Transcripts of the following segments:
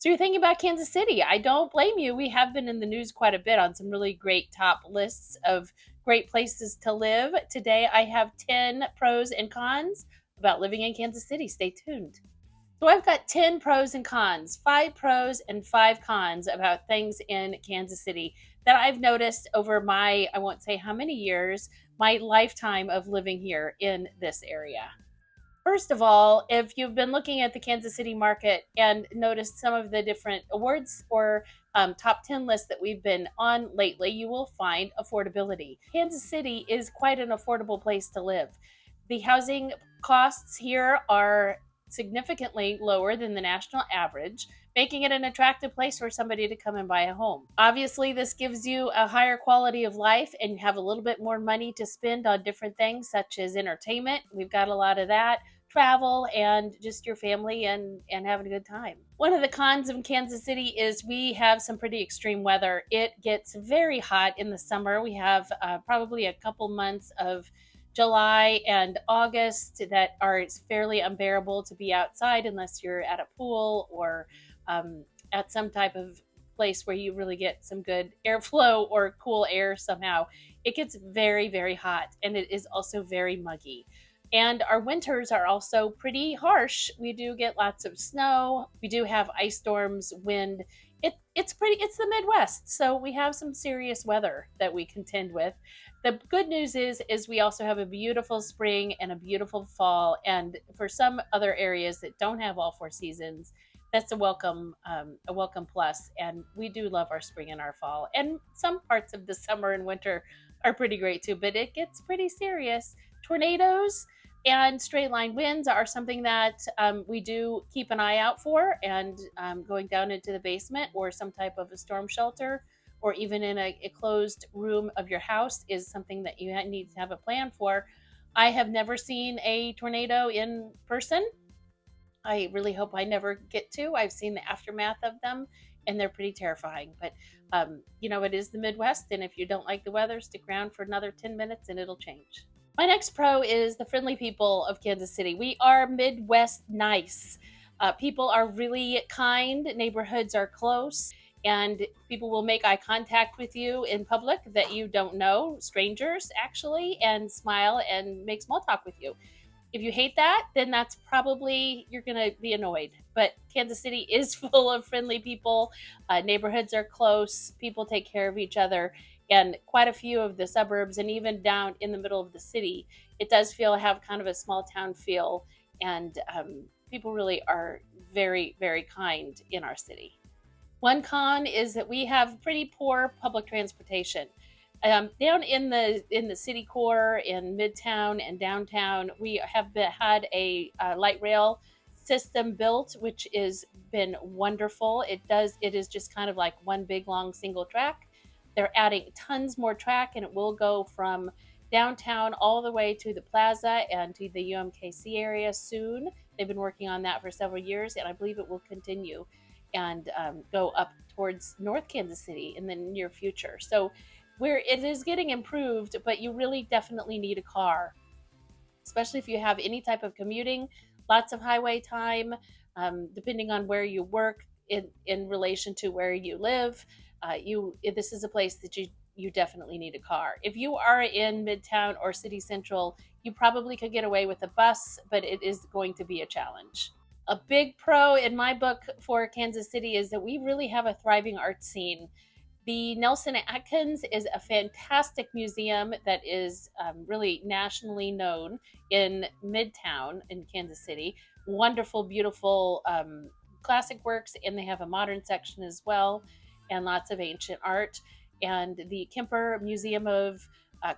So you're thinking about Kansas City. I don't blame you. We have been in the news quite a bit on some really great top lists of great places to live. Today I have 10 pros and cons about living in Kansas City. Stay tuned. So I've got 10 pros and cons, 5 pros and 5 cons about things in Kansas City that I've noticed over my, I won't say how many years, my lifetime of living here in this area. First of all, if you've been looking at the Kansas City market and noticed some of the different awards or top 10 lists that we've been on lately, you will find affordability. Kansas City is quite an affordable place to live. The housing costs here are significantly lower than the national average, making it an attractive place for somebody to come and buy a home. Obviously, this gives you a higher quality of life and you have a little bit more money to spend on different things such as entertainment. We've got a lot of that, travel, and just your family and having a good time. One of the cons of Kansas City is we have some pretty extreme weather. It gets very hot in the summer. We have probably a couple months of July and August that are fairly unbearable to be outside unless you're at a pool or at some type of place where you really get some good airflow or cool air somehow. It gets very, very hot and it is also very muggy. And our winters are also pretty harsh. We do get lots of snow. We do have ice storms, wind. It's the Midwest, so we have some serious weather that we contend with. The good news is we also have a beautiful spring and a beautiful fall. And for some other areas that don't have all 4 seasons, that's a welcome plus. And we do love our spring and our fall. And some parts of the summer and winter are pretty great too, but it gets pretty serious. Tornadoes and straight line winds are something that we do keep an eye out for, and going down into the basement or some type of a storm shelter or even in a closed room of your house is something that you need to have a plan for. I have never seen a tornado in person. I really hope I never get to. I've seen the aftermath of them and they're pretty terrifying. But, it is the Midwest. And if you don't like the weather, stick around for another 10 minutes and it'll change. My next pro is the friendly people of Kansas City. We are Midwest nice. People are really kind. Neighborhoods are close. And people will make eye contact with you in public that you don't know, strangers actually, and smile and make small talk with you. If you hate that, then that's probably, you're going to be annoyed. But Kansas City is full of friendly people. Neighborhoods are close. People take care of each other. And quite a few of the suburbs and even down in the middle of the city, it does have kind of a small town feel. And people really are very, very kind in our city. One con is that we have pretty poor public transportation. Down in the city core, in Midtown and downtown, we have had a light rail system built, which has been wonderful. It is just kind of like one big long single track. They're adding tons more track, and it will go from downtown all the way to the plaza and to the UMKC area soon. They've been working on that for several years, and I believe it will continue and go up towards North Kansas City in the near future. So where it is getting improved, but you really definitely need a car, especially if you have any type of commuting, lots of highway time, depending on where you work in relation to where you live. This is a place that you definitely need a car. If you are in Midtown or City Central, you probably could get away with a bus, but it is going to be a challenge. A big pro in my book for Kansas City is that we really have a thriving art scene. The Nelson Atkins is a fantastic museum that is really nationally known in Midtown in Kansas City. Wonderful, beautiful classic works, and they have a modern section as well, and lots of ancient art. And the Kemper Museum of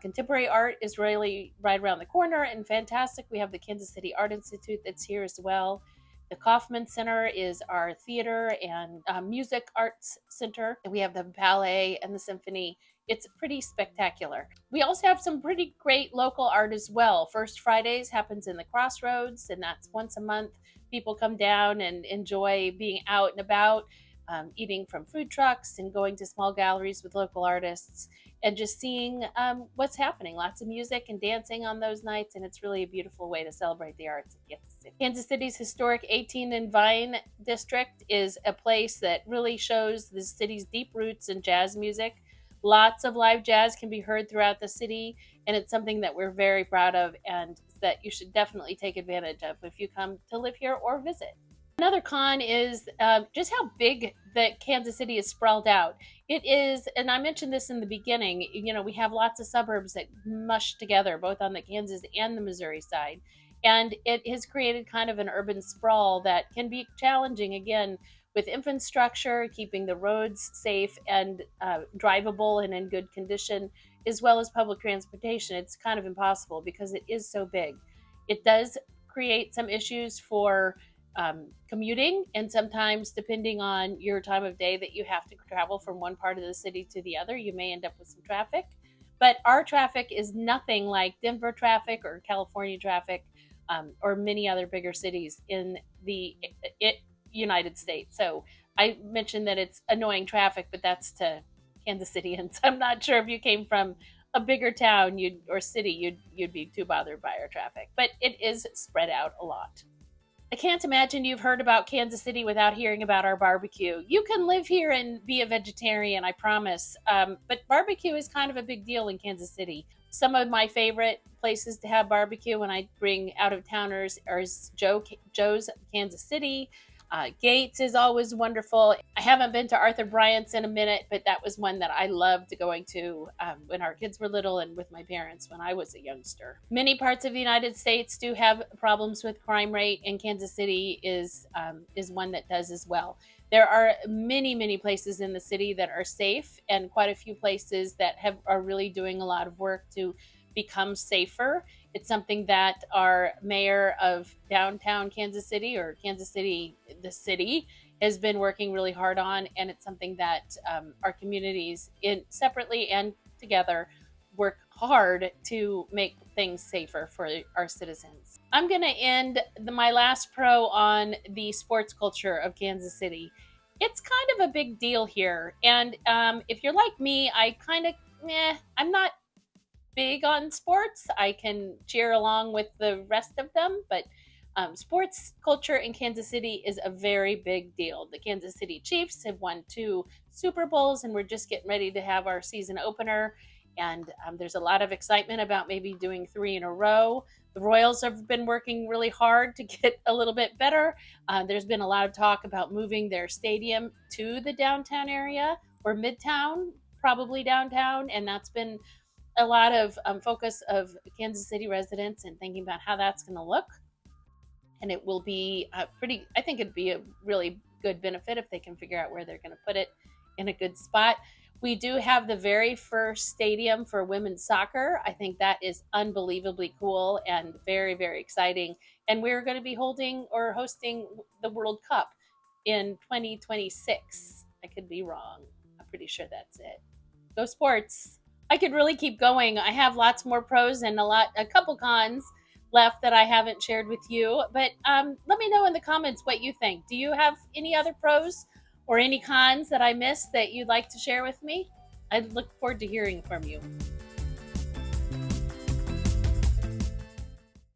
Contemporary Art is really right around the corner and fantastic. We have the Kansas City Art Institute that's here as well. The Kaufman Center is our theater and music arts center. We have the ballet and the symphony. It's pretty spectacular. We also have some pretty great local art as well. First Fridays happens in the Crossroads, and that's once a month. People come down and enjoy being out and about, eating from food trucks and going to small galleries with local artists and just seeing what's happening. Lots of music and dancing on those nights, and it's really a beautiful way to celebrate the arts in Kansas City. Kansas City's historic 18 and Vine district is a place that really shows the city's deep roots in jazz music. Lots of live jazz can be heard throughout the city, and it's something that we're very proud of and that you should definitely take advantage of if you come to live here or visit. Another con is just how big the Kansas City is sprawled out. It is, and I mentioned this in the beginning, we have lots of suburbs that mush together, both on the Kansas and the Missouri side. And it has created kind of an urban sprawl that can be challenging, again, with infrastructure, keeping the roads safe and drivable and in good condition, as well as public transportation. It's kind of impossible because it is so big. It does create some issues for commuting, and sometimes, depending on your time of day that you have to travel from one part of the city to the other, you may end up with some traffic. But our traffic is nothing like Denver traffic or California traffic, or many other bigger cities in the United States. So I mentioned that it's annoying traffic, but that's to Kansas Cityans. I'm not sure if you came from a bigger town or city, you'd be too bothered by our traffic, but it is spread out a lot. I can't imagine you've heard about Kansas City without hearing about our barbecue. You can live here and be a vegetarian, I promise. But barbecue is kind of a big deal in Kansas City. Some of my favorite places to have barbecue when I bring out of towners are Joe's Kansas City. Gates is always wonderful. I haven't been to Arthur Bryant's in a minute, but that was one that I loved going to when our kids were little and with my parents when I was a youngster. Many parts of the United States do have problems with crime rate, and Kansas City is one that does as well. There are many places in the city that are safe, and quite a few places that are really doing a lot of work to become safer. It's something that our mayor of downtown Kansas City, or Kansas City, the city, has been working really hard on. And it's something that our communities, separately and together, work hard to make things safer for our citizens. I'm going to end my last pro on the sports culture of Kansas City. It's kind of a big deal here. And if you're like me, I'm not big on sports. I can cheer along with the rest of them, but sports culture in Kansas City is a very big deal. The Kansas City Chiefs have won 2 Super Bowls, and we're just getting ready to have our season opener. And there's a lot of excitement about maybe doing 3 in a row. The Royals have been working really hard to get a little bit better. There's been a lot of talk about moving their stadium to the downtown area or midtown, probably downtown, and that's been a lot of focus of Kansas City residents and thinking about how that's going to look. And it will be I think it'd be a really good benefit if they can figure out where they're going to put it in a good spot. We do have the very first stadium for women's soccer. I think that is unbelievably cool and very exciting. And we're going to be hosting the World Cup in 2026. I could be wrong. I'm pretty sure that's it. Go sports. I could really keep going. I have lots more pros and a couple cons left that I haven't shared with you. But let me know in the comments what you think. Do you have any other pros or any cons that I missed that you'd like to share with me? I look forward to hearing from you.